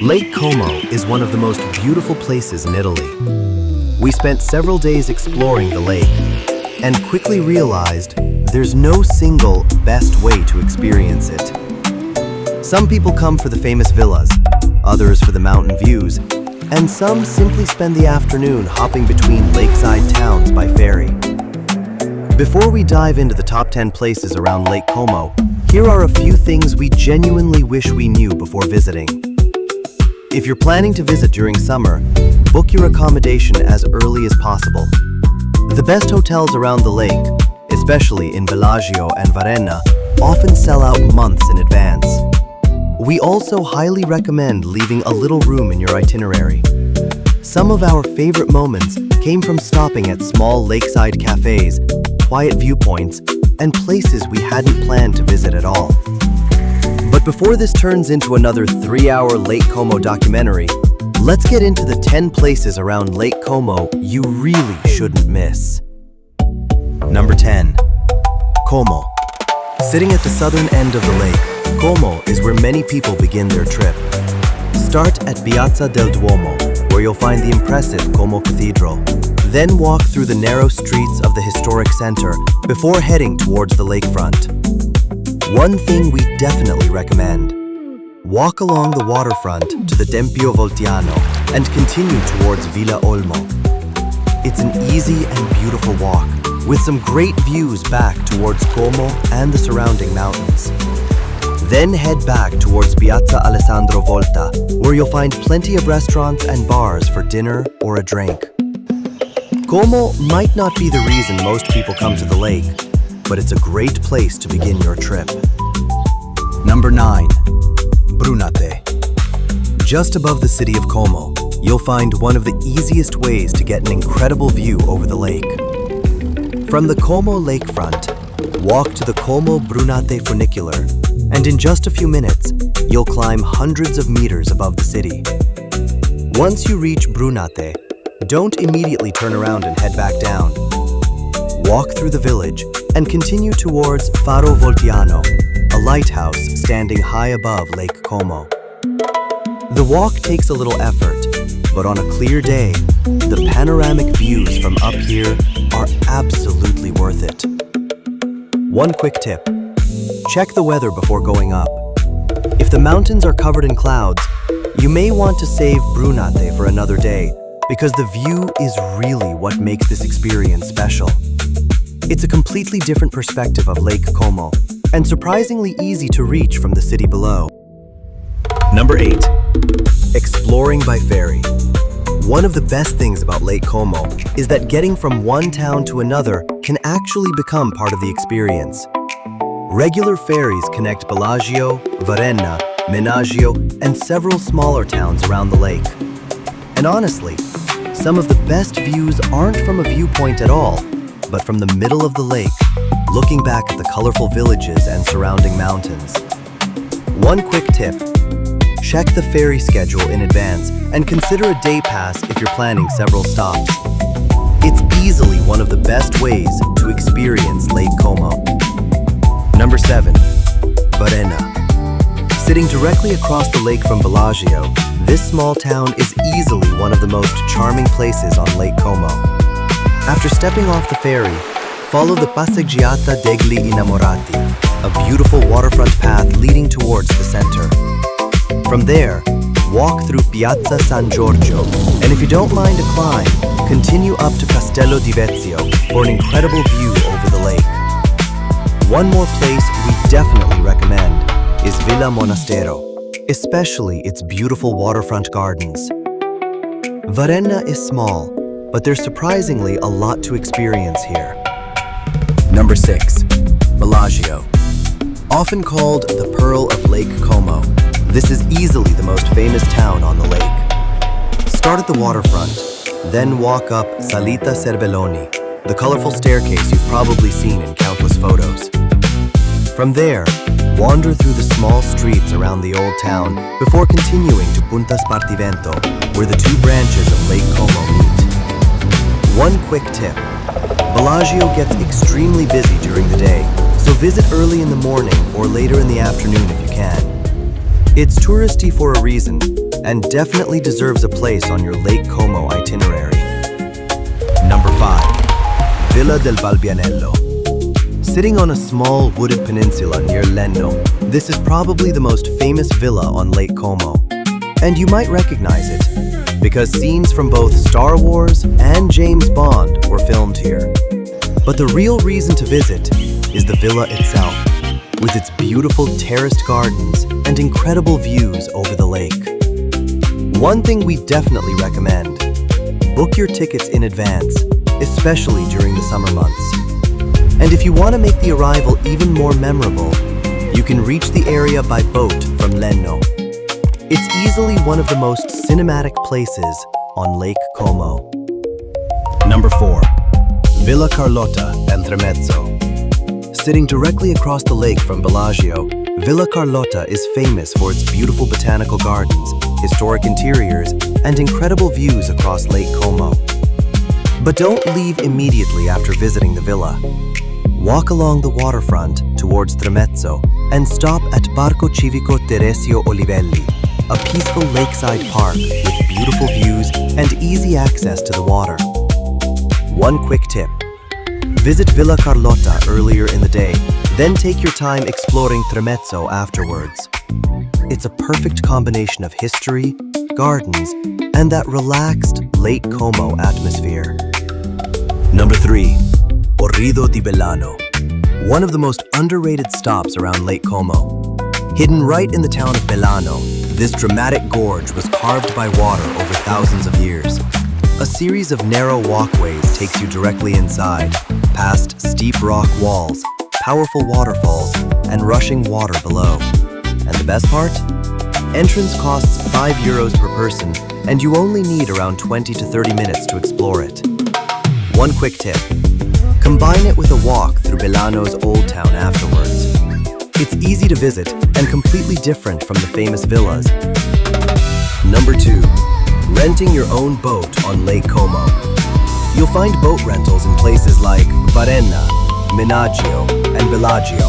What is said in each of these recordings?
Lake Como is one of the most beautiful places in Italy. We spent several days exploring the lake and quickly realized there's no single best way to experience it. Some people come for the famous villas, others for the mountain views, and some simply spend the afternoon hopping between lakeside towns by ferry. Before we dive into the top 10 places around Lake Como, here are a few things we genuinely wish we knew before visiting. If you're planning to visit during summer, book your accommodation as early as possible. The best hotels around the lake, especially in Bellagio and Varenna, often sell out months in advance. We also highly recommend leaving a little room in your itinerary. Some of our favorite moments came from stopping at small lakeside cafes, quiet viewpoints, and places we hadn't planned to visit at all. But before this turns into another 3-hour Lake Como documentary, let's get into the 10 places around Lake Como you really shouldn't miss. Number 10. Como. Sitting at the southern end of the lake, Como is where many people begin their trip. Start at Piazza del Duomo, where you'll find the impressive Como Cathedral. Then walk through the narrow streets of the historic center before heading towards the lakefront. One thing we definitely recommend: walk along the waterfront to the Tempio Voltiano and continue towards Villa Olmo. It's an easy and beautiful walk, with some great views back towards Como and the surrounding mountains. Then head back towards Piazza Alessandro Volta, where you'll find plenty of restaurants and bars for dinner or a drink. Como might not be the reason most people come to the lake, but it's a great place to begin your trip. Number 9. Brunate. Just above the city of Como, you'll find one of the easiest ways to get an incredible view over the lake. From the Como lakefront, walk to the Como Brunate funicular, and in just a few minutes, you'll climb hundreds of meters above the city. Once you reach Brunate, don't immediately turn around and head back down. Walk through the village and continue towards Faro Voltiano, a lighthouse standing high above Lake Como. The walk takes a little effort, but on a clear day, the panoramic views from up here are absolutely worth it. One quick tip: check the weather before going up. If the mountains are covered in clouds, you may want to save Brunate for another day, because the view is really what makes this experience special. It's a completely different perspective of Lake Como, and surprisingly easy to reach from the city below. Number 8. Exploring by ferry. One of the best things about Lake Como is that getting from one town to another can actually become part of the experience. Regular ferries connect Bellagio, Varenna, Menaggio, and several smaller towns around the lake. And honestly, some of the best views aren't from a viewpoint at all, but from the middle of the lake, looking back at the colorful villages and surrounding mountains. One quick tip: check the ferry schedule in advance and consider a day pass if you're planning several stops. It's easily one of the best ways to experience Lake Como. Number 7. Varenna. Sitting directly across the lake from Bellagio, this small town is easily one of the most charming places on Lake Como. After stepping off the ferry, follow the Passeggiata degli Innamorati, a beautiful waterfront path leading towards the center. From there, walk through Piazza San Giorgio, and if you don't mind a climb, continue up to Castello di Vezio for an incredible view over the lake. One more place we definitely recommend is Villa Monastero, especially its beautiful waterfront gardens. Varenna is small, but there's surprisingly a lot to experience here. Number 6. Bellagio. Often called the Pearl of Lake Como, this is easily the most famous town on the lake. Start at the waterfront, then walk up Salita Serbelloni, the colorful staircase you've probably seen in countless photos. From there, wander through the small streets around the old town before continuing to Punta Spartivento, where the two branches of Lake Como meet. One quick tip: Bellagio gets extremely busy during the day, so visit early in the morning or later in the afternoon if you can. It's touristy for a reason, and definitely deserves a place on your Lake Como itinerary. Number 5. Villa del Balbianello. Sitting on a small wooded peninsula near Lenno, this is probably the most famous villa on Lake Como. And you might recognize it, because scenes from both Star Wars and James Bond were filmed here. But the real reason to visit is the villa itself, with its beautiful terraced gardens and incredible views over the lake. One thing we definitely recommend: book your tickets in advance, especially during the summer months. And if you want to make the arrival even more memorable, you can reach the area by boat from Lenno. It's easily one of the most cinematic places on Lake Como. Number 4. Villa Carlotta and Tremezzo. Sitting directly across the lake from Bellagio, Villa Carlotta is famous for its beautiful botanical gardens, historic interiors, and incredible views across Lake Como. But don't leave immediately after visiting the villa. Walk along the waterfront towards Tremezzo and stop at Parco Civico Teresio Olivelli, a peaceful lakeside park with beautiful views and easy access to the water. One quick tip: visit Villa Carlotta earlier in the day, then take your time exploring Tremezzo afterwards. It's a perfect combination of history, gardens, and that relaxed Lake Como atmosphere. Number 3. Orrido di Bellano. One of the most underrated stops around Lake Como. Hidden right in the town of Bellano, this dramatic gorge was carved by water over thousands of years. A series of narrow walkways takes you directly inside, past steep rock walls, powerful waterfalls, and rushing water below. And the best part? Entrance costs €5 per person, and you only need around 20 to 30 minutes to explore it. One quick tip: combine it with a walk through Bellano's old town afterwards. It's easy to visit and completely different from the famous villas. Number 2. Renting your own boat on Lake Como. You'll find boat rentals in places like Varenna, Bellagio, and Bellagio,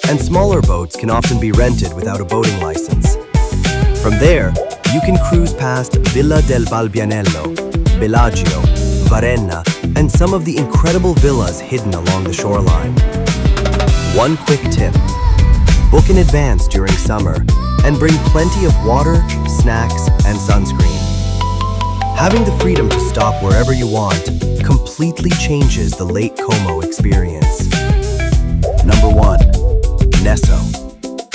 and smaller boats can often be rented without a boating license. From there, you can cruise past Villa del Balbianello, Bellagio, Varenna, and some of the incredible villas hidden along the shoreline. One quick tip: book in advance during summer and bring plenty of water, snacks, and sunscreen. Having the freedom to stop wherever you want completely changes the Lake Como experience. Number 1. Nesso.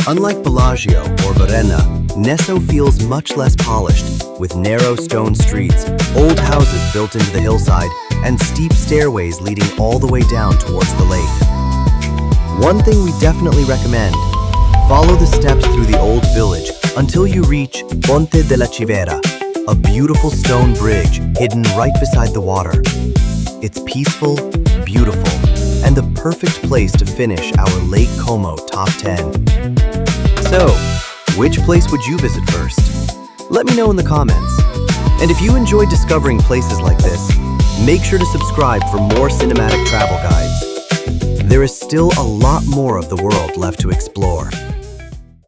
Unlike Bellagio or Varenna, Nesso feels much less polished, with narrow stone streets, old houses built into the hillside, and steep stairways leading all the way down towards the lake. One thing we definitely recommend: follow the steps through the old village until you reach Ponte della Civera, a beautiful stone bridge hidden right beside the water. It's peaceful, beautiful, and the perfect place to finish our Lake Como Top 10. So, which place would you visit first? Let me know in the comments. And if you enjoy discovering places like this, make sure to subscribe for more cinematic travel guides. There is still a lot more of the world left to explore.